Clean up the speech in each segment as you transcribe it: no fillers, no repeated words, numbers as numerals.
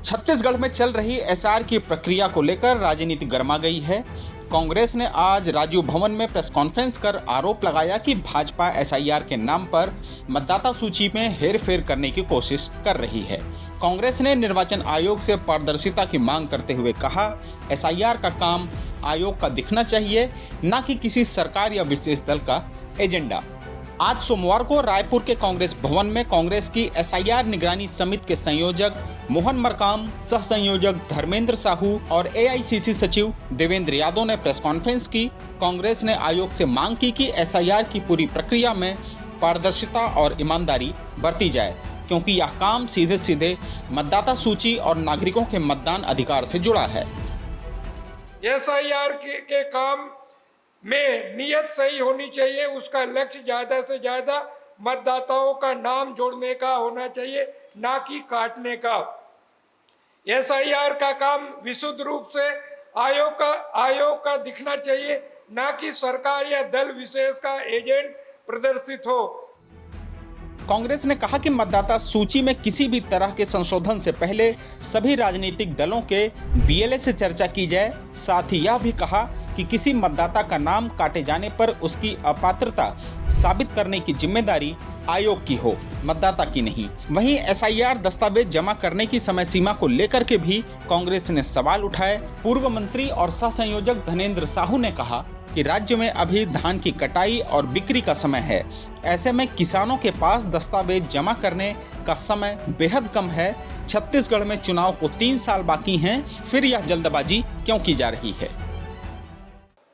छत्तीसगढ़ में चल रही एसआर की प्रक्रिया को लेकर राजनीति गर्मा गई है। कांग्रेस ने आज राजीव भवन में प्रेस कॉन्फ्रेंस कर आरोप लगाया कि भाजपा एसआईआर के नाम पर मतदाता सूची में हेरफेर करने की कोशिश कर रही है। कांग्रेस ने निर्वाचन आयोग से पारदर्शिता की मांग करते हुए कहा, एसआईआर का काम आयोग का दिखना चाहिए, न कि किसी सरकार या विशेष दल का एजेंडा। आज सोमवार को रायपुर के कांग्रेस भवन में कांग्रेस की एसआईआर निगरानी समिति के संयोजक मोहन मरकाम, सह संयोजक धर्मेंद्र साहू और एआईसीसी सचिव देवेंद्र यादव ने प्रेस कॉन्फ्रेंस की। कांग्रेस ने आयोग से मांग की कि एसआईआर की पूरी प्रक्रिया में पारदर्शिता और ईमानदारी बरती जाए, क्योंकि यह काम सीधे सीधे मतदाता सूची और नागरिकों के मतदान अधिकार से जुड़ा है। एसआईआर के काम में नियत सही होनी चाहिए। उसका लक्ष्य ज्यादा से ज्यादा मतदाताओं का नाम जोड़ने का होना चाहिए, ना कि काटने का। एसआईआर का काम विशुद्ध रूप से आयोग का दिखना चाहिए, ना कि सरकार या दल विशेष का एजेंट प्रदर्शित हो। कांग्रेस ने कहा कि मतदाता सूची में किसी भी तरह के संशोधन से पहले सभी राजनीतिक दलों के बीएलए से चर्चा की जाए। साथ ही यह भी कहा कि किसी मतदाता का नाम काटे जाने पर उसकी अपात्रता साबित करने की जिम्मेदारी आयोग की हो, मतदाता की नहीं। वहीं एसआईआर दस्तावेज जमा करने की समय सीमा को लेकर के भी कांग्रेस ने सवाल उठाए। पूर्व मंत्री और सह संयोजक धर्मेंद्र साहू ने कहा कि राज्य में अभी धान की कटाई और बिक्री का समय है। ऐसे में किसानों के पास दस्तावेज जमा करने का समय बेहद कम है। छत्तीसगढ़ में चुनाव को 3 साल बाकी हैं, फिर यह जल्दबाजी क्यों की जा रही है?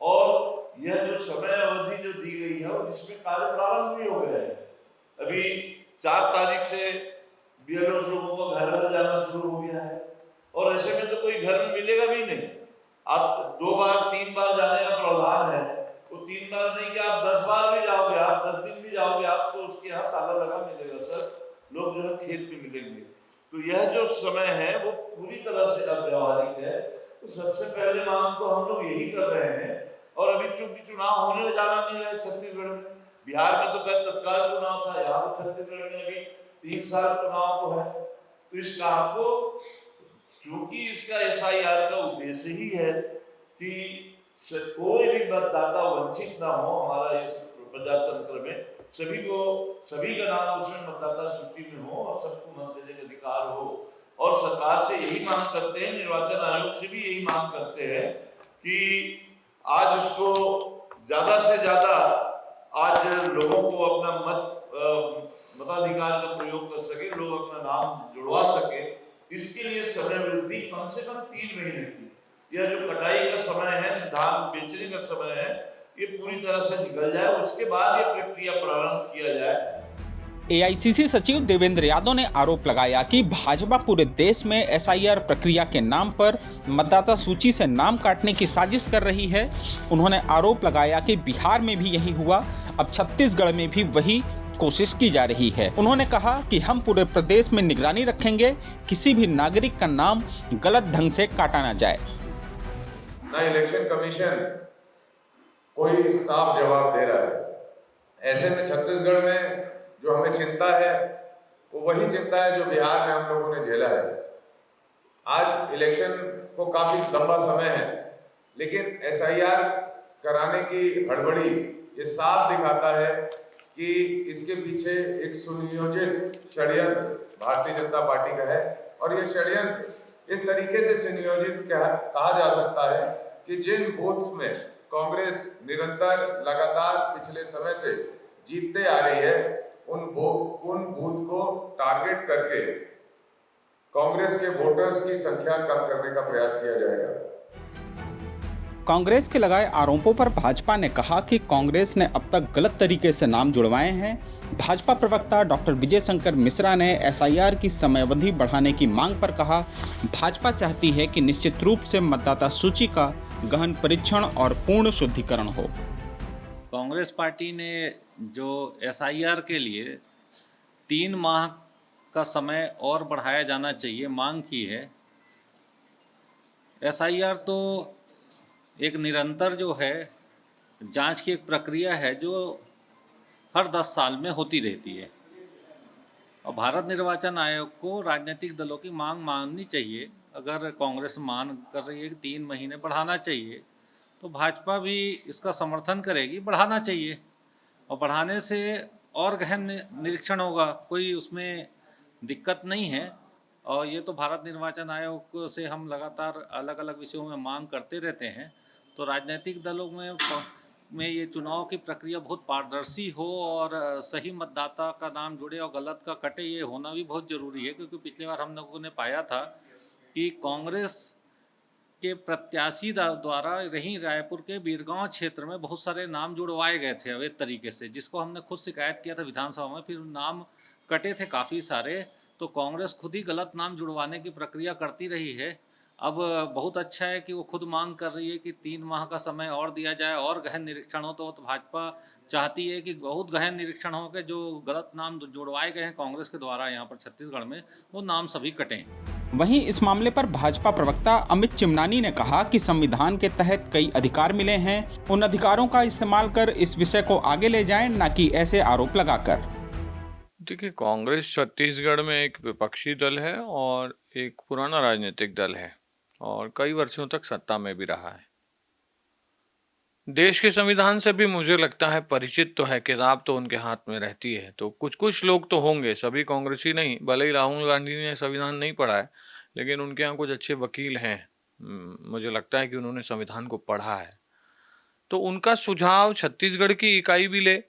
और यह जो समय अवधि जो दी गई है और जिसमें कार्य प्रारंभ भी हो गया है। अभी 4 तारीख से बीएलओ लोगों को घर घर जाना शुरू हो गया है और ऐसे में तो कोई घर में मिलेगा भी नहीं। आप 2 बार 3 बार जाने का प्रावधान है, वो 3 बार नहीं कि आप 10 बार भी जाओगे, आप 10 दिन भी जाओगे, आपको उसके यहाँ ताला लगा मिलेगा। सर, लोग जो है खेत में मिलेंगे। तो यह जो समय है वो पूरी तरह से अव्यावहारिक है। तो सबसे पहले मांग तो हम लोग यही कर रहे हैं। और अभी चूंकि चुनाव होने जाना नहीं है छत्तीसगढ़ में, बिहार में तो खैर तत्काल चुनाव था, यहाँ तो छत्तीसगढ़ में अभी 3 साल चुनाव तो है। तो इस काम को, क्योंकि इसका एसआईआर का उद्देश्य ही है कि कोई भी मतदाता वंचित ना हो, हमारा इस प्रजातंत्र में सभी का नाम उसमें मतदाता सूची में हो और सबको मत देने का अधिकार हो। और सरकार से यही मांग करते हैं, निर्वाचन आयोग से भी यही मांग करते हैं कि आज उसको ज्यादा से ज्यादा आज लोगों को अपना मताधिकार का प्रयोग कर सके, लोग अपना नाम जुड़वा सके। इसके लिए समय वृद्धि कम से कम 3 महीने की, यह जो कटाई का समय है, धान बेचने का समय है, ये पूरी तरह से निकल जाए, उसके बाद ये प्रक्रिया प्रारंभ किया जाए। एआईसीसी सचिव देवेंद्र यादव ने आरोप लगाया कि भाजपा पूरे देश में एसआईआर प्रक्रिया के नाम पर मतदाता सूची से नाम काटने की साजिश कर रही है। उन्होंने आरोप लगाया कि बिहार में भी यही हुआ, अब छत्तीसगढ़ में भी वही कोशिश की जा रही है। उन्होंने कहा कि हम पूरे प्रदेश में निगरानी रखेंगे, किसी भी नागरिक का नाम गलत ढंग से काटा ना जाए। ना इलेक्शन कमीशन कोई साफ जवाब दे रहा है। ऐसे में छत्तीसगढ़ में जो हमें चिंता है वो वही चिंता है जो बिहार में हम लोगों ने झेला है। आज इलेक्शन को काफी लंबा समय है, लेकिन एसआईआर कराने की हड़बड़ी ये साफ दिखाता है कि इसके पीछे एक सुनियोजित षड्यंत्र भारतीय जनता पार्टी का है। और ये षड्यंत्र इस तरीके से सुनियोजित कहा जा सकता है कि जिन बूथ में कांग्रेस निरंतर लगातार पिछले समय से जीतते आ रही है, उन बूथ को टारगेट करके कांग्रेस के वोटर्स की संख्या कम करने का प्रयास किया जाएगा। कांग्रेस के लगाए आरोपों पर भाजपा ने कहा कि कांग्रेस ने अब तक गलत तरीके से नाम जुड़वाए हैं। भाजपा प्रवक्ता डॉक्टर विजय शंकर मिश्रा ने एसआईआर की समयावधि बढ़ाने की मांग पर कहा, भाजपा चाहती है कि निश्चित रूप से मतदाता सूची का गहन परीक्षण और पूर्ण शुद्धिकरण हो। कांग्रेस पार्टी ने जो एसआईआर के लिए 3 माह का समय और बढ़ाया जाना चाहिए मांग की है। एसआईआर तो एक निरंतर जो है जांच की एक प्रक्रिया है जो हर 10 साल में होती रहती है। और भारत निर्वाचन आयोग को राजनीतिक दलों की मांग माननी चाहिए। अगर कांग्रेस मांग कर रही है कि 3 महीने बढ़ाना चाहिए, तो भाजपा भी इसका समर्थन करेगी, बढ़ाना चाहिए। और बढ़ाने से और गहन निरीक्षण होगा, कोई उसमें दिक्कत नहीं है। और ये तो भारत निर्वाचन आयोग से हम लगातार अलग अलग विषयों में मांग करते रहते हैं। तो राजनीतिक दलों में ये चुनाव की प्रक्रिया बहुत पारदर्शी हो और सही मतदाता का नाम जुड़े और गलत का कटे, ये होना भी बहुत ज़रूरी है। क्योंकि पिछली बार हम लोगों ने पाया था कि कांग्रेस के प्रत्याशी द्वारा रही रायपुर के बीरगांव क्षेत्र में बहुत सारे नाम जुड़वाए गए थे अवैध तरीके से, जिसको हमने खुद शिकायत किया था विधानसभा में। फिर नाम कटे थे काफ़ी सारे। तो कांग्रेस खुद ही गलत नाम जुड़वाने की प्रक्रिया करती रही है। अब बहुत अच्छा है कि वो खुद मांग कर रही है कि 3 माह का समय और दिया जाए और गहन निरीक्षण हो। तो भाजपा चाहती है कि बहुत गहन निरीक्षण हो के जो गलत नाम जुड़वाए गए हैं कांग्रेस के द्वारा यहाँ पर छत्तीसगढ़ में, वो नाम सभी कटें। वहीं इस मामले पर भाजपा प्रवक्ता अमित चिमनानी ने कहा कि संविधान के तहत कई अधिकार मिले हैं, उन अधिकारों का इस्तेमाल कर इस विषय को आगे ले जाएं, न कि ऐसे आरोप लगाकर। देखिए, कांग्रेस छत्तीसगढ़ में एक विपक्षी दल है और एक पुराना राजनीतिक दल है और कई वर्षों तक सत्ता में भी रहा है। देश के संविधान से भी मुझे लगता है परिचित तो है, किताब तो उनके हाथ में रहती है। तो कुछ लोग तो होंगे, सभी कांग्रेसी नहीं। भले ही राहुल गांधी ने संविधान नहीं पढ़ा है, लेकिन उनके यहाँ कुछ अच्छे वकील हैं। मुझे लगता है कि उन्होंने संविधान को पढ़ा है। तो उनका सुझाव छत्तीसगढ़ की इकाई भी ले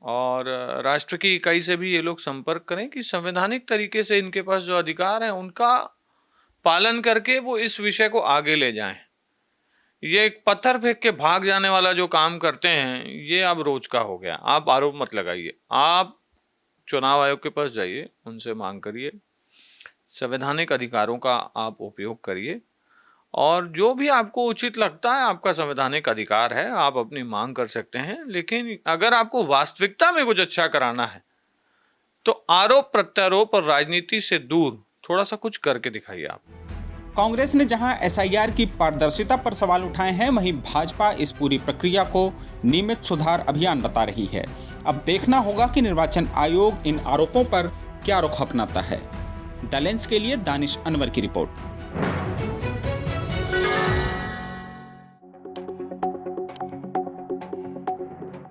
और राष्ट्र की इकाई से भी ये लोग संपर्क करें कि संवैधानिक तरीके से इनके पास जो अधिकार है उनका पालन करके वो इस विषय को आगे ले जाएं। ये एक पत्थर फेंक के भाग जाने वाला जो काम करते हैं, ये अब रोज का हो गया। आप आरोप मत लगाइए, आप चुनाव आयोग के पास जाइए, उनसे मांग करिए, संवैधानिक अधिकारों का आप उपयोग करिए और जो भी आपको उचित लगता है, आपका संवैधानिक अधिकार है, आप अपनी मांग कर सकते हैं। लेकिन अगर आपको वास्तविकता में कुछ अच्छा कराना है तो आरोप प्रत्यारोप और राजनीति से दूर थोड़ा सा कुछ करके दिखाइए आप। कांग्रेस ने जहां एसआईआर की पारदर्शिता पर सवाल उठाए हैं, वहीं भाजपा इस पूरी प्रक्रिया को नियमित सुधार अभियान बता रही है। अब देखना होगा कि निर्वाचन आयोग इन आरोपों पर क्या रुख अपनाता है। द लेंस के लिए दानिश अनवर की रिपोर्ट।